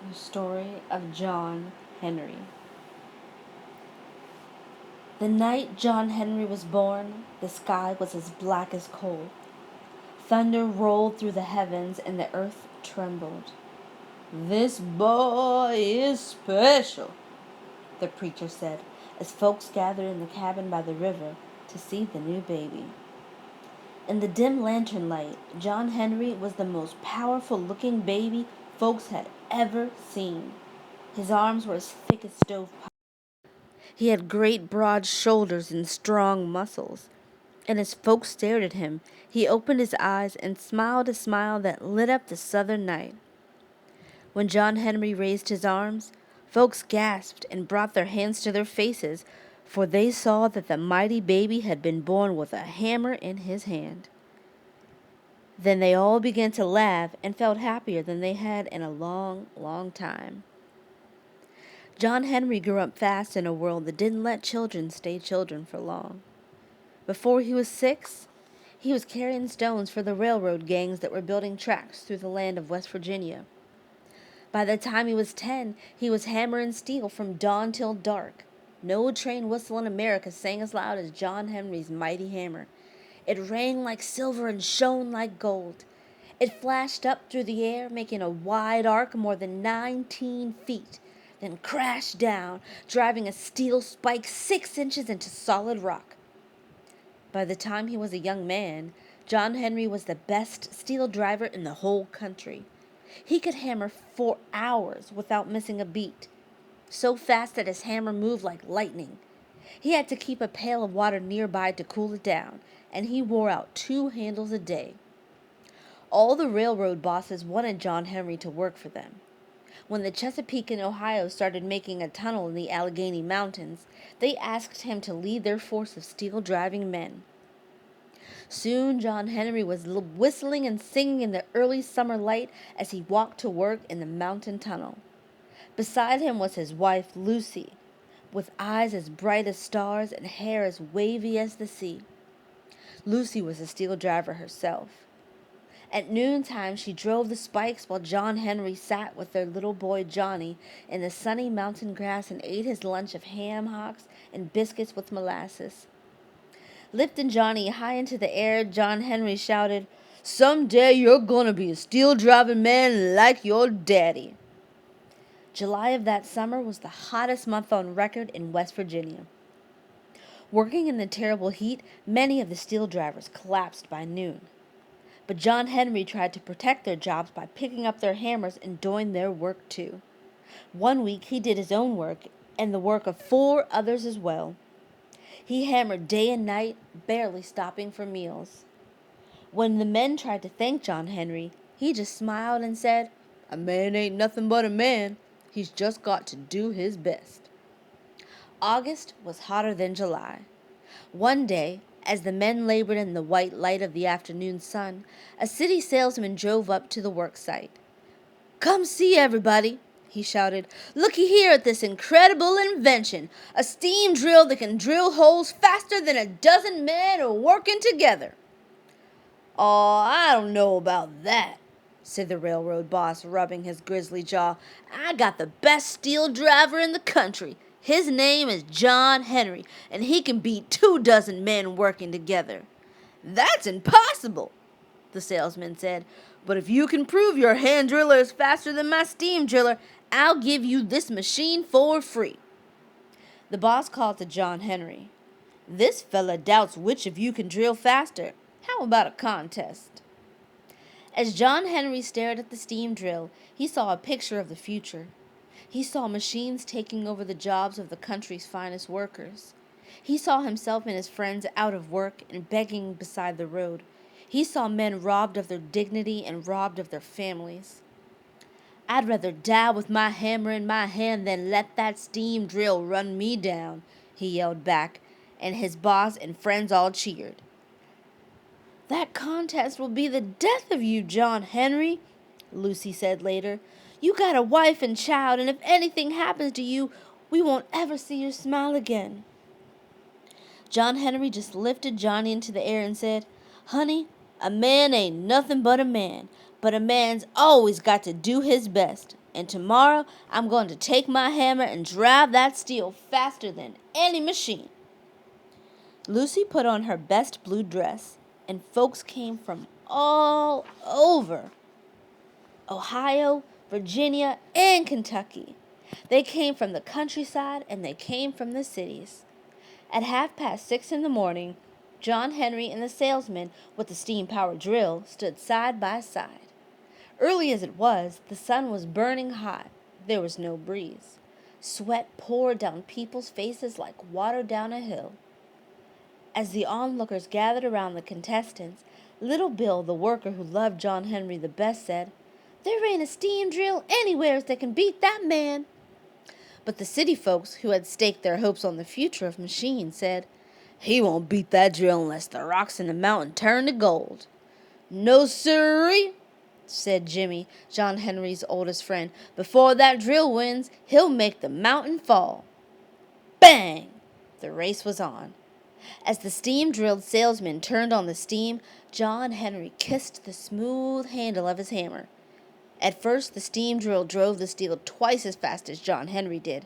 The story of John Henry. The night John Henry was born, the sky was as black as coal. Thunder rolled through the heavens and the earth trembled. "This boy is special," the preacher said, as folks gathered in the cabin by the river to see the new baby. In the dim lantern light, John Henry was the most powerful looking baby folks had ever seen. His arms were as thick as stovepipe. He had great broad shoulders and strong muscles. And as folks stared at him, he opened his eyes and smiled a smile that lit up the southern night. When John Henry raised his arms, folks gasped and brought their hands to their faces, for they saw that the mighty baby had been born with a hammer in his hand. Then they all began to laugh and felt happier than they had in a long, long time. John Henry grew up fast in a world that didn't let children stay children for long. Before he was 6, he was carrying stones for the railroad gangs that were building tracks through the land of West Virginia. By the time he was 10, he was hammering steel from dawn till dark. No train whistle in America sang as loud as John Henry's mighty hammer. It rang like silver and shone like gold. It flashed up through the air, making a wide arc more than 19 feet, then crashed down, driving a steel spike 6 inches into solid rock. By the time he was a young man, John Henry was the best steel driver in the whole country. He could hammer for hours without missing a beat, so fast that his hammer moved like lightning. He had to keep a pail of water nearby to cool it down, and he wore out 2 handles a day. All the railroad bosses wanted John Henry to work for them. When the Chesapeake and Ohio started making a tunnel in the Allegheny Mountains, they asked him to lead their force of steel-driving men. Soon John Henry was whistling and singing in the early summer light as he walked to work in the mountain tunnel. Beside him was his wife, Lucy, with eyes as bright as stars and hair as wavy as the sea. Lucy was a steel driver herself. At noontime, she drove the spikes while John Henry sat with their little boy Johnny in the sunny mountain grass and ate his lunch of ham hocks and biscuits with molasses. Lifting Johnny high into the air, John Henry shouted, "Someday you're gonna be a steel-driving man like your daddy." July of that summer was the hottest month on record in West Virginia. Working in the terrible heat, many of the steel drivers collapsed by noon. But John Henry tried to protect their jobs by picking up their hammers and doing their work too. One week he did his own work and the work of 4 others as well. He hammered day and night, barely stopping for meals. When the men tried to thank John Henry, he just smiled and said, "A man ain't nothing but a man. He's just got to do his best." August was hotter than July. One day, as the men labored in the white light of the afternoon sun, a city salesman drove up to the work site. "Come see, everybody," he shouted. "Looky here at this incredible invention, a steam drill that can drill holes faster than a dozen men working together." "Oh, I don't know about that," said the railroad boss, rubbing his grizzly jaw. "I got the best steel driver in the country. His name is John Henry, and he can beat 24 men working together." "That's impossible," the salesman said. "But if you can prove your hand driller is faster than my steam driller, I'll give you this machine for free." The boss called to John Henry. "This fella doubts which of you can drill faster. How about a contest?" As John Henry stared at the steam drill, he saw a picture of the future. He saw machines taking over the jobs of the country's finest workers. He saw himself and his friends out of work and begging beside the road. He saw men robbed of their dignity and robbed of their families. "I'd rather die with my hammer in my hand than let that steam drill run me down," he yelled back, and his boss and friends all cheered. "That contest will be the death of you, John Henry," Lucy said later. "You got a wife and child, and if anything happens to you, we won't ever see your smile again." John Henry just lifted Johnny into the air and said, "Honey, a man ain't nothing but a man, but a man's always got to do his best, And tomorrow I'm going to take my hammer and drive that steel faster than any machine." Lucy put on her best blue dress, and folks came from all over Ohio, Virginia, and Kentucky. They came from the countryside and they came from the cities. At 6:30 in the morning, John Henry and the salesman with the steam-powered drill stood side by side. Early as it was, the sun was burning hot. There was no breeze. Sweat poured down people's faces like water down a hill. As the onlookers gathered around the contestants, Little Bill, the worker who loved John Henry the best, said, "There ain't a steam drill anywheres that can beat that man." But the city folks, who had staked their hopes on the future of machines, said, "He won't beat that drill unless the rocks in the mountain turn to gold." "No, sirree," said Jimmy, John Henry's oldest friend. "Before that drill wins, he'll make the mountain fall." Bang! The race was on. As the steam-drilled salesman turned on the steam, John Henry kissed the smooth handle of his hammer. At first, the steam drill drove the steel twice as fast as John Henry did,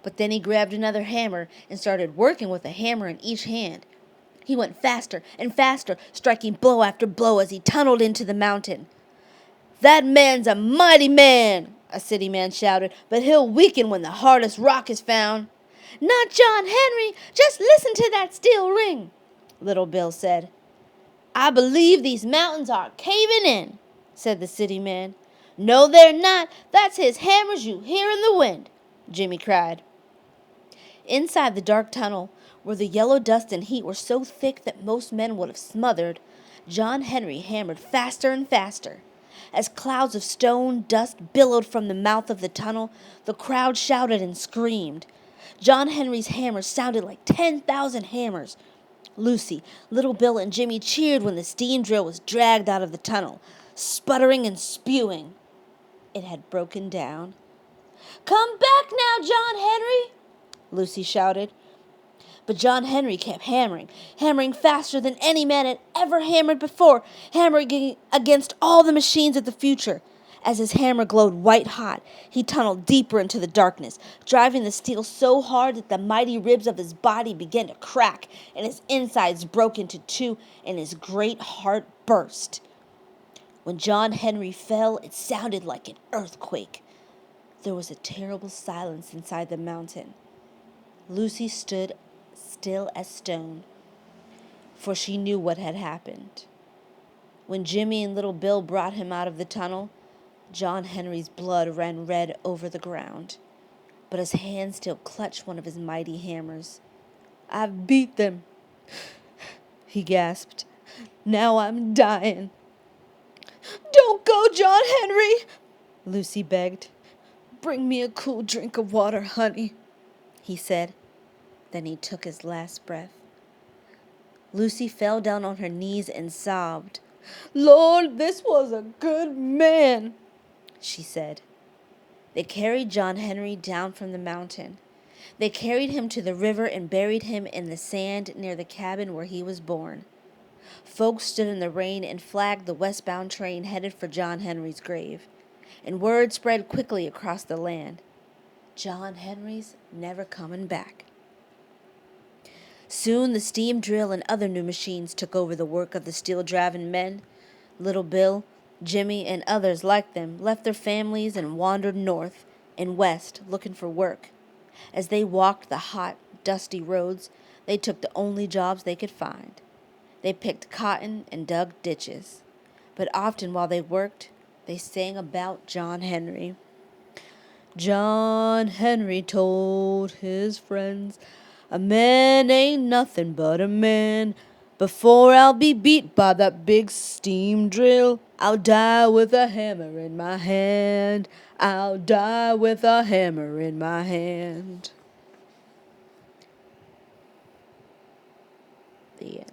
but then he grabbed another hammer and started working with a hammer in each hand. He went faster and faster, striking blow after blow as he tunneled into the mountain. "That man's a mighty man," a city man shouted, "but he'll weaken when the hardest rock is found." "Not John Henry! Just listen to that steel ring," Little Bill said. "I believe these mountains are caving in," said the city man. "No, they're not. That's his hammers you hear in the wind," Jimmy cried. Inside the dark tunnel, where the yellow dust and heat were so thick that most men would have smothered, John Henry hammered faster and faster. As clouds of stone dust billowed from the mouth of the tunnel, the crowd shouted and screamed. John Henry's hammer sounded like 10,000 hammers. Lucy, Little Bill, and Jimmy cheered when the steam drill was dragged out of the tunnel, sputtering and spewing. It had broken down. "Come back now, John Henry," Lucy shouted. But John Henry kept hammering, hammering faster than any man had ever hammered before, hammering against all the machines of the future. As his hammer glowed white-hot, he tunneled deeper into the darkness, driving the steel so hard that the mighty ribs of his body began to crack, and his insides broke into two, and his great heart burst. When John Henry fell, it sounded like an earthquake. There was a terrible silence inside the mountain. Lucy stood still as stone, for she knew what had happened. When Jimmy and Little Bill brought him out of the tunnel, John Henry's blood ran red over the ground, but his hand still clutched one of his mighty hammers. "I've beat them," he gasped. "Now I'm dying." "Don't go, John Henry," Lucy begged. "Bring me a cool drink of water, honey," he said. Then he took his last breath. Lucy fell down on her knees and sobbed. "Lord, this was a good man," she said. They carried John Henry down from the mountain. They carried him to the river and buried him in the sand near the cabin where he was born. Folks stood in the rain and flagged the westbound train headed for John Henry's grave, and word spread quickly across the land. John Henry's never coming back. Soon the steam drill and other new machines took over the work of the steel-driving men. Little Bill, Jimmy, and others like them left their families and wandered north and west looking for work. As they walked the hot, dusty roads, they took the only jobs they could find. They picked cotton and dug ditches. But often while they worked, they sang about John Henry. John Henry told his friends, "A man ain't nothing but a man. Before I'll be beat by that big steam drill, I'll die with a hammer in my hand. I'll die with a hammer in my hand." The end.